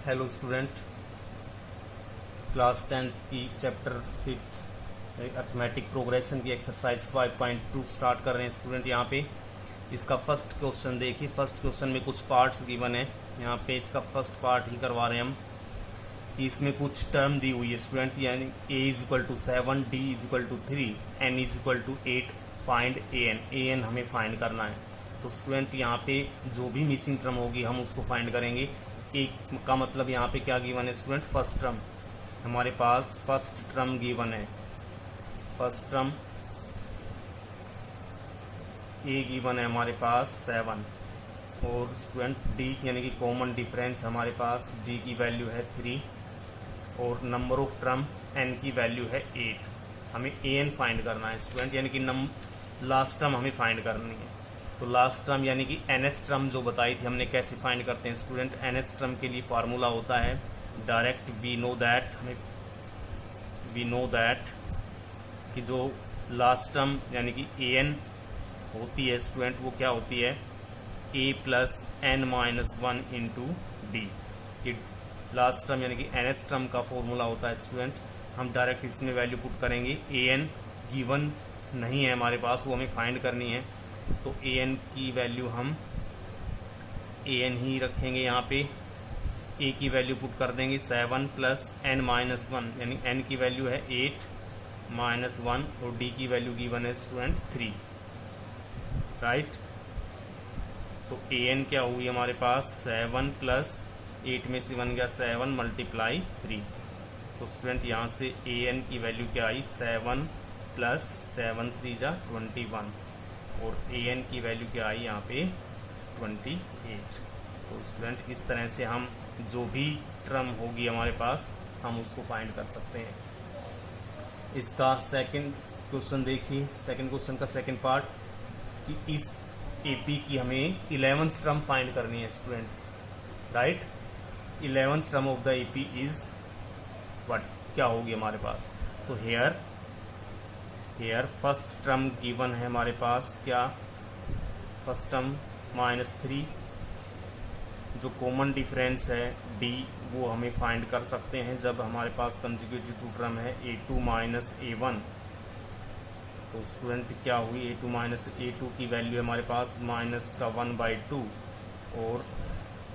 Hello student, class 10th की chapter 5 arithmetic progression की exercise 5.2 start कर रहे हैं स्टूडेंट। यहाँ पे इसका फर्स्ट क्वेश्चन देखिए। फर्स्ट क्वेश्चन में कुछ पार्ट्स गिवन है। यहाँ पे इसका फर्स्ट पार्ट ही करवा रहे हैं हम कि इसमें कुछ टर्म दी हुई है स्टूडेंट, यानी a=7, d=3, n=8, find an हमें फाइंड करना है। तो स्टूडेंट यहाँ पे जो भी मिसिंग टर्म होगी हम उसको फाइंड करेंगे। एक का मतलब यहाँ पे क्या गिवन है स्टूडेंट, फर्स्ट टर्म। हमारे पास फर्स्ट टर्म गिवन है, फर्स्ट टर्म ए गिवन है हमारे पास 7, और स्टूडेंट डी यानी कि कॉमन डिफरेंस हमारे पास डी की वैल्यू है 3, और नंबर ऑफ टर्म एन की वैल्यू है 8। हमें ए एन फाइंड करना है स्टूडेंट, यानी कि लास्ट टर्म हमें फाइंड करनी है। तो लास्ट टर्म यानी कि nth टर्म जो बताई थी हमने कैसे फाइंड करते हैं स्टूडेंट। nth टर्म के लिए फार्मूला होता है डायरेक्ट, वी नो दैट कि जो लास्ट टर्म यानी कि an होती है स्टूडेंट, वो क्या होती है, a+n-1 इंटू डी। कि लास्ट टर्म यानी कि nth टर्म का फॉर्मूला होता है स्टूडेंट। हम डायरेक्ट इसमें वैल्यू पुट करेंगे। an गिवन नहीं है हमारे पास, वो हमें फाइंड करनी है। तो an की वैल्यू हम an ही रखेंगे। यहाँ पे a की वैल्यू पुट कर देंगे 7 + n-1, यानी n की वैल्यू है 8 - 1, और d की वैल्यू गिवन है स्टूडेंट 3, राइट। तो an क्या हुई हमारे पास, 7 + 8 में से 1 गया 7 × 3। तो स्टूडेंट यहाँ से an की वैल्यू क्या आई, 7 + 7 × 3 = 21, और an की वैल्यू क्या आई यहाँ पे 28। तो स्टूडेंट इस तरह से हम जो भी टर्म होगी हमारे पास हम उसको फाइंड कर सकते हैं। इसका सेकंड क्वेश्चन देखिए। सेकंड क्वेश्चन का सेकंड पार्ट कि इस AP की हमें 11th टर्म फाइंड करनी है student, right. 11th term of the AP is what, क्या होगी हमारे पास। तो हेयर फर्स्ट टर्म गिवन है हमारे पास, क्या, फर्स्ट टर्म -3। जो कॉमन डिफरेंस है D, वो हमें फाइंड कर सकते हैं जब हमारे पास कंसेक्यूटिव टू टर्म है A2 - A1। तो स्टूडेंट क्या हुई, A2 - A2 की वैल्यू हमारे पास -1/2, और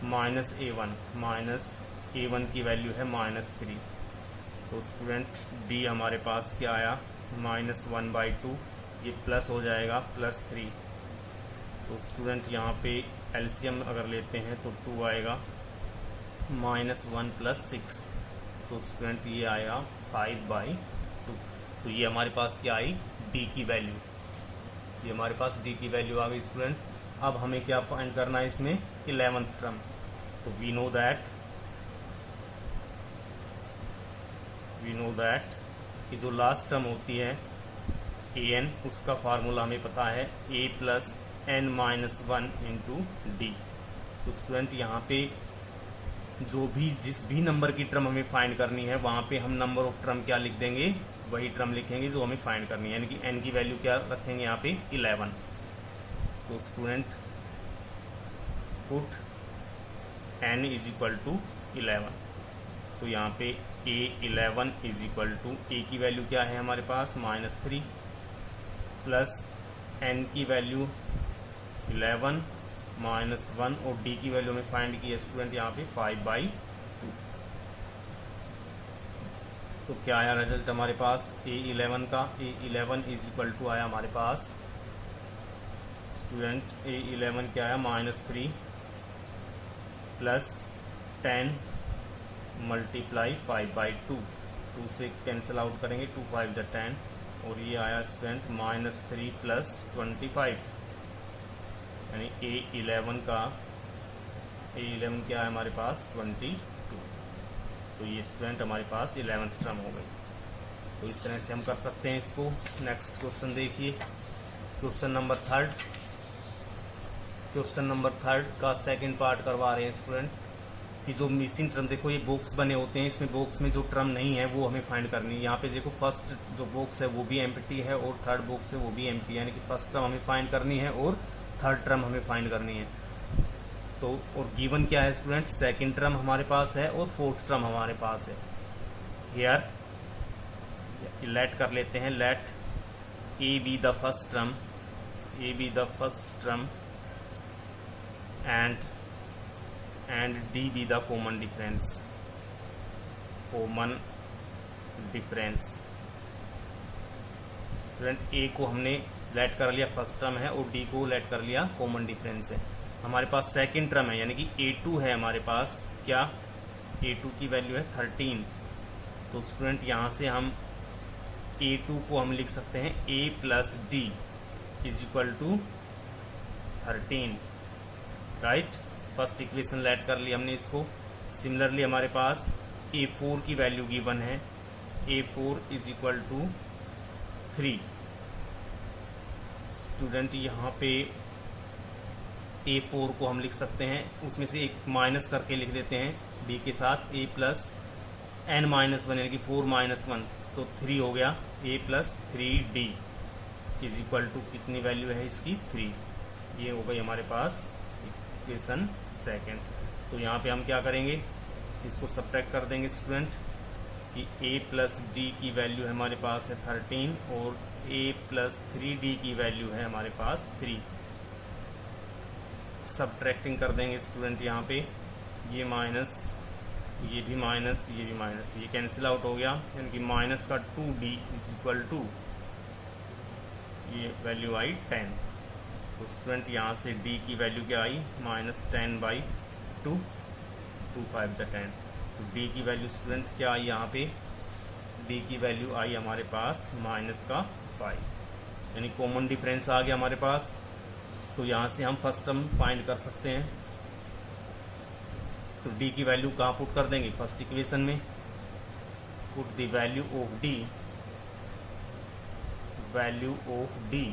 -A1 की वैल्यू है -3। तो स्टूडेंट D हमारे पास क्या आया, -1/2, ये प्लस हो जाएगा +3। तो स्टूडेंट यहाँ पे एलसीएम अगर लेते हैं तो 2 आएगा, -1 + 6। तो स्टूडेंट ये आएगा 5/2। तो ये हमारे पास क्या आई, D की वैल्यू। ये हमारे पास D की वैल्यू आ गई स्टूडेंट। अब हमें क्या फाइंड करना है इसमें, 11th टर्म। तो वी नो दैट कि जो लास्ट टर्म होती है an, उसका फार्मूला हमें पता है a + n-1 इंटू डी। तो स्टूडेंट यहाँ पे जिस भी नंबर की टर्म हमें फाइंड करनी है वहाँ पे हम नंबर ऑफ टर्म क्या लिख देंगे, वही टर्म लिखेंगे जो हमें फाइंड करनी है, यानी कि n की वैल्यू क्या रखेंगे यहाँ पे 11। तो स्टूडेंट पुट n = 11। तो यहाँ पे a11 = a की वैल्यू क्या है हमारे पास, -3, प्लस n की वैल्यू 11 - 1, और d की वैल्यू हमें फाइंड की है स्टूडेंट यहाँ पे 5/2। तो क्या आया रिजल्ट हमारे पास a11 का, a11 = आया हमारे पास स्टूडेंट, a11 क्या आया, -3 + 10 × 5/2। 2 से कैंसिल आउट करेंगे, 2 × 5 = 10, और ये आया स्टूडेंट -3 + 25, यानी a11 क्या है हमारे पास 22। तो ये स्टूडेंट हमारे पास 11th टर्म हो गई। तो इस तरह से हम कर सकते हैं इसको। नेक्स्ट क्वेश्चन देखिए, क्वेश्चन नंबर थर्ड का सेकंड पार्ट करवा रहे हैं स्टूडेंट कि जो मिसिंग टर्म, देखो ये बॉक्स बने होते हैं, इसमें बॉक्स में जो टर्म नहीं है वो हमें फाइंड करनी है। यहाँ पे देखो फर्स्ट जो बॉक्स है वो भी एम्प्टी है, और थर्ड बॉक्स है वो भी एम्प्टी है, यानी कि फर्स्ट टर्म हमें फाइंड करनी है और थर्ड टर्म हमें फाइंड करनी है। तो और गिवन क्या है स्टूडेंट, सेकंड टर्म हमारे पास है और फोर्थ टर्म हमारे पास है। हियर लेट कर लेते हैं, let a be the first term, a be the first term and d be the common difference, common difference. Student A को हमने लेट कर लिया फर्स्ट टर्म है और डी को लेट कर लिया कॉमन डिफरेंस है। हमारे पास सेकंड टर्म है यानी कि A2 है हमारे पास, क्या A2 की वैल्यू है 13। तो स्टूडेंट यहाँ से हम A2 को हम लिख सकते हैं A plus D is equal to 13, right. First equation let कर लिया हमने इसको। सिमिलरली हमारे पास A4 की वैल्यू गिवन है, A4 is equal to 3। Student यहाँ पे A4 को हम लिख सकते हैं, उसमें से एक माइनस करके लिख देते हैं D के साथ, A प्लस n माइनस 1 यानी कि 4 माइनस 1 तो 3 हो गया, A plus 3D is equal to कितनी वैल्यू है इसकी 3। ये हो गई हमारे पास इक्वेशन सेकेंड। तो यहाँ पे हम क्या करेंगे, इसको सब्ट्रैक्ट कर देंगे स्टूडेंट कि A प्लस डी की वैल्यू हमारे पास है 13 और A प्लस 3D की वैल्यू है हमारे पास 3। सब्ट्रैक्टिंग कर देंगे स्टूडेंट, यहाँ पे ये माइनस, ये भी माइनस, ये भी माइनस, ये कैंसिल आउट हो गया यानी कि माइनस का 2D इज इक्वल टू ये वैल्यू आई 10। तो स्टूडेंट यहाँ से D की वैल्यू क्या आई, माइनस 10/2, 2 5 जा 10। तो D की वैल्यू स्टूडेंट क्या आई, यहाँ पे D की वैल्यू आई हमारे पास माइनस का 5 यानी कॉमन डिफरेंस आ गया हमारे पास। तो यहाँ से हम फर्स्ट टर्म फाइंड कर सकते हैं। तो D की वैल्यू कहाँ पुट कर देंगे, फर्स्ट इक्वेशन में। Put the value of D, value of D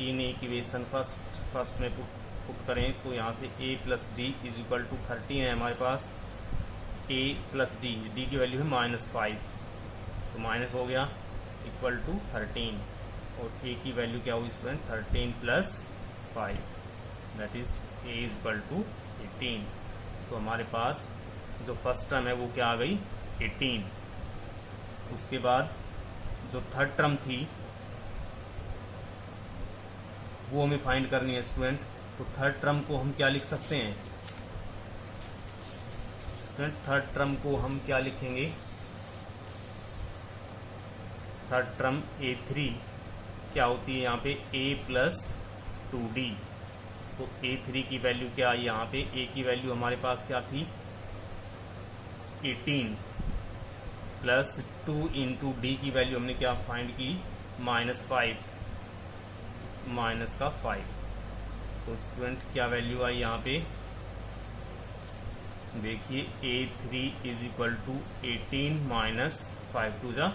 in equation first में पुट करें तो यहाँ से A plus D is equal to 13 है हमारे पास। A प्लस डी, डी की वैल्यू है -5 तो माइनस हो गया इक्वल टू 13 और A की वैल्यू क्या हुई student, 13 plus 5 that is A is equal to 18। तो हमारे पास जो फर्स्ट टर्म है वो क्या आ गई 18। उसके बाद जो थर्ड टर्म थी वो हमें फाइंड करनी है स्टूडेंट। तो थर्ड टर्म को हम क्या लिख सकते हैं स्टूडेंट, थर्ड टर्म को हम क्या लिखेंगे, थर्ड टर्म A3 क्या होती है यहाँ पे A प्लस 2D। तो A3 की वैल्यू क्या आई यहाँ पे, A की वैल्यू हमारे पास क्या थी 18 प्लस 2 इंटू D की वैल्यू हमने क्या फाइंड की -5 माइनस का 5। तो स्टूडेंट क्या वैल्यू आई यहाँ पे, देखिए A3 is equal to 18 minus 5 2 जा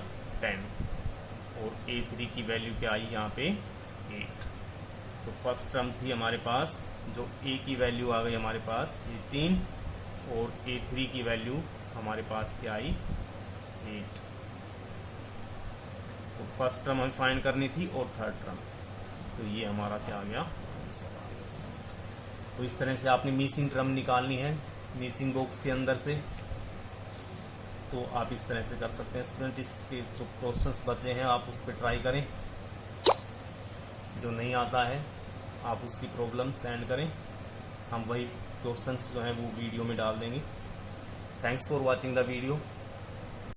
10 और A3 की वैल्यू क्या आई यहाँ पे 8। तो फर्स्ट टर्म थी हमारे पास जो A की वैल्यू आ गई हमारे पास 18 और A3 की वैल्यू हमारे पास क्या आई 8। तो फर्स्ट टर्म हमें फाइंड करनी थी और थर्ड टर्म, तो ये हमारा क्या आ गया। तो इस तरह से आपने मिसिंग टर्म निकालनी है मिसिंग बॉक्स के अंदर से। तो आप इस तरह से कर सकते हैं स्टूडेंट। इसके जो क्वेश्चंस बचे हैं आप उस पर ट्राई करें, जो नहीं आता है आप उसकी प्रॉब्लम सेंड करें, हम वही क्वेश्चंस जो हैं वो वीडियो में डाल देंगे। Thanks for watching the video.